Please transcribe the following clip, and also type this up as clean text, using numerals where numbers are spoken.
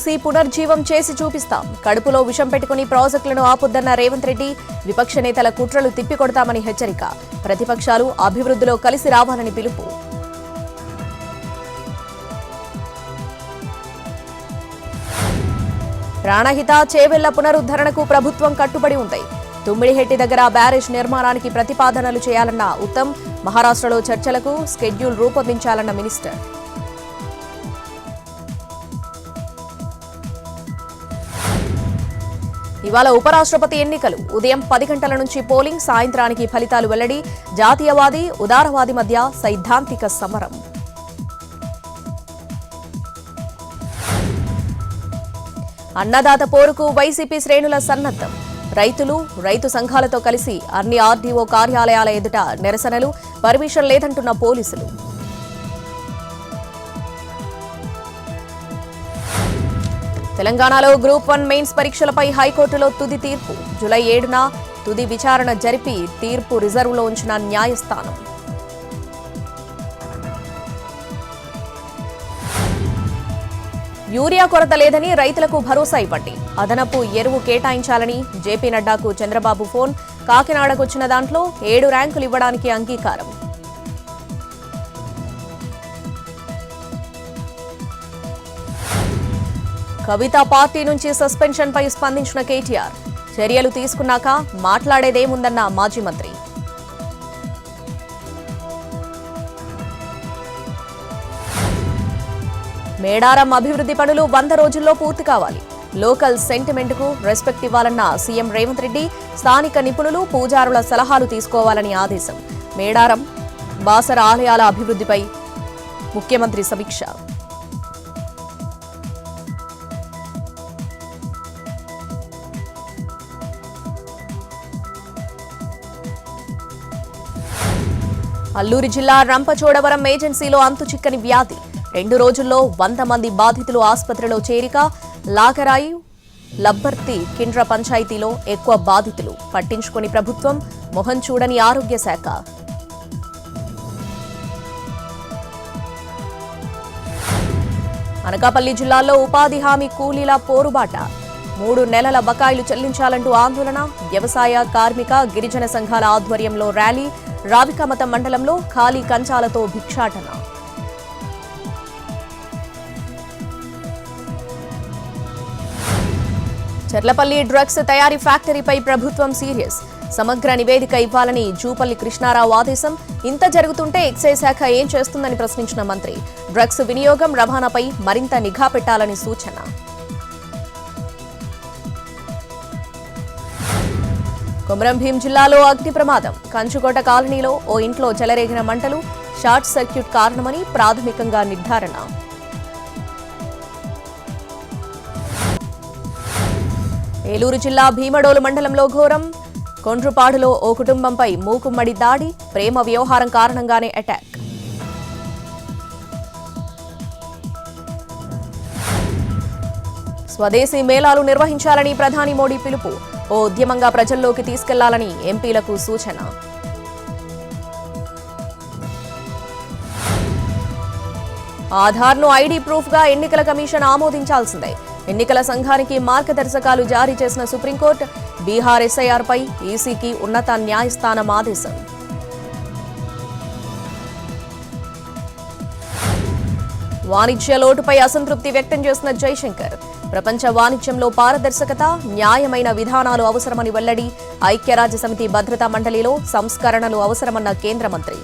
మూసి పునర్జీవం చేసి చూపిస్తాం. కడుపులో విషం పెట్టుకుని ప్రాజెక్టులను ఆపొద్దన్న రేవంత్ రెడ్డి. విపక్ష నేతల కుట్రలు తిప్పికొడతామని హెచ్చరిక. ప్రతిపక్షాలు అభివృద్ధిలో కలిసి రావాలని పిలుపు. ప్రాణహిత చేవెళ్ల పునరుద్ధరణకు ప్రభుత్వం కట్టుబడి ఉంది. తుమ్మిడిహెట్టి దగ్గర బ్యారేజ్ నిర్మాణానికి ప్రతిపాదనలు చేయాలన్న ఉత్తమ్. మహారాష్ట్రలో చర్చలకు స్కెడ్యూల్ రూపొందించాలన్న మినిస్టర్. ఇవాళ ఉపరాష్ట్రపతి ఎన్నికలు. ఉదయం 10 గంటల నుంచి పోలింగ్, సాయంత్రానికి ఫలితాలు వెల్లడి. జాతీయవాది, ఉదారవాది మధ్య సైద్ధాంతిక సమరం. అన్నదాత పోరుకు వైసీపీ శ్రేణుల సన్నద్ధం. రైతులు, రైతు సంఘాలతో కలిసి అన్ని ఆర్డీఓ కార్యాలయాల ఎదుట నిరసనలు. పర్మిషన్ లేదంటున్న పోలీసులు. తెలంగాణలో గ్రూప్ 1 మెయిన్స్ పరీక్షలపై హైకోర్టులో తుది తీర్పు. జూలై 7న తుది విచారణ జరిపి తీర్పు రిజర్వులో ఉంచిన న్యాయస్థానం. యూరియా కొరత లేదని రైతులకు భరోసా ఇవ్వండి. అదనపు ఎరువు కేటాయించాలని జేపీ నడ్డాకు చంద్రబాబు ఫోన్. కాకినాడకొచ్చిన దాంట్లో 7 ర్యాంకులు ఇవ్వడానికి అంగీకారం. కవిత పార్టీ నుంచి సస్పెన్షన్ పై స్పందించిన కేటీఆర్. చర్యలు తీసుకున్నాక మాట్లాడేదేముందన్న మాజీ మంత్రి. మేడారం అభివృద్ధి పనులు 100 రోజుల్లో పూర్తి కావాలి. లోకల్ సెంటిమెంట్ కు రెస్పెక్ట్ ఇవ్వాలన్న సీఎం రేవంత్ రెడ్డి. స్థానిక నిపుణులు, పూజారుల సలహాలు తీసుకోవాలని ఆదేశం. మేడారం, బాసర ఆలయాల అభివృద్ధిపై ముఖ్యమంత్రి సమీక్ష. అల్లూరి జిల్లా రంపచోడవరం ఏజెన్సీలో అంతుచిక్కని వ్యాధి. 2 రోజుల్లో 100 మంది బాధితులు ఆసుపత్రిలో చేరిక. లాగరాయి, లబ్బర్తి, కిండ్ర పంచాయతీలో ఎక్కువ బాధితులు. పట్టించుకుని ప్రభుత్వం, మొహం చూడని ఆరోగ్య శాఖ. అనకాపల్లి జిల్లాలో ఉపాధి హామీ కూలీల పోరుబాట. 3 నెలల బకాయిలు చెల్లించాలంటూ ఆందోళన. వ్యవసాయ, కార్మిక, గిరిజన సంఘాల ఆధ్వర్యంలో ర్యాలీ. రావికమతం మండలంలో ఖాళీ కంచాలతో భిక్షాటన. చర్లపల్లి డ్రగ్స్ తయారీ ఫ్యాక్టరీపై ప్రభుత్వం సీరియస్. సమగ్ర నివేదిక ఇవ్వాలని జూపల్లి కృష్ణారావు ఆదేశం. ఇంత జరుగుతుంటే ఎక్సైజ్ శాఖ ఏం చేస్తుందని ప్రశ్నించిన మంత్రి. డ్రగ్స్ వినియోగం, రవాణాపై మరింత నిఘా పెట్టాలని సూచన. కొమరం భీం జిల్లాలో అగ్ని ప్రమాదం. కంచుకోట కాలనీలో ఓ ఇంట్లో చెలరేగిన మంటలు. షార్ట్ సర్క్యూట్ కారణమని ప్రాథమికంగా నిర్ధారణ. ఏలూరు జిల్లా భీమడోలు మండలంలో ఘోరం. కొండ్రుపాడులో ఓ కుటుంబంపై మూకుమ్మడి దాడి. ప్రేమ వ్యవహారం కారణంగానే అటాక్. స్వదేశీ మేళాలు నిర్వహించాలని ప్రధాని మోడీ పిలుపు. ఓ ఉద్యమంగా ప్రజల్లోకి తీసుకెళ్లాలని ఎంపీలకు సూచన. ఆధార్ను ఐడీ ప్రూఫ్గా ఎన్నికల కమిషన్ ఆమోదించాల్సిందే. ఎన్నికల సంఘానికి మార్గదర్శకాలు జారీ చేసిన సుప్రీంకోర్టు. బీహార్ ఎస్ఐఆర్పై ఈసీకి ఉన్నత న్యాయస్థానం ఆదేశం. వాణిజ్య లోటుపై అసంతృప్తి వ్యక్తం చేసిన జైశంకర్. ప్రపంచ వాణిజ్యంలో పారదర్శకత, న్యాయమైన విధానాలు అవసరమని వెల్లడి. ఐక్యరాజ్యసమితి భద్రతా మండలిలో సంస్కరణలు అవసరమన్న కేంద్ర మంత్రి.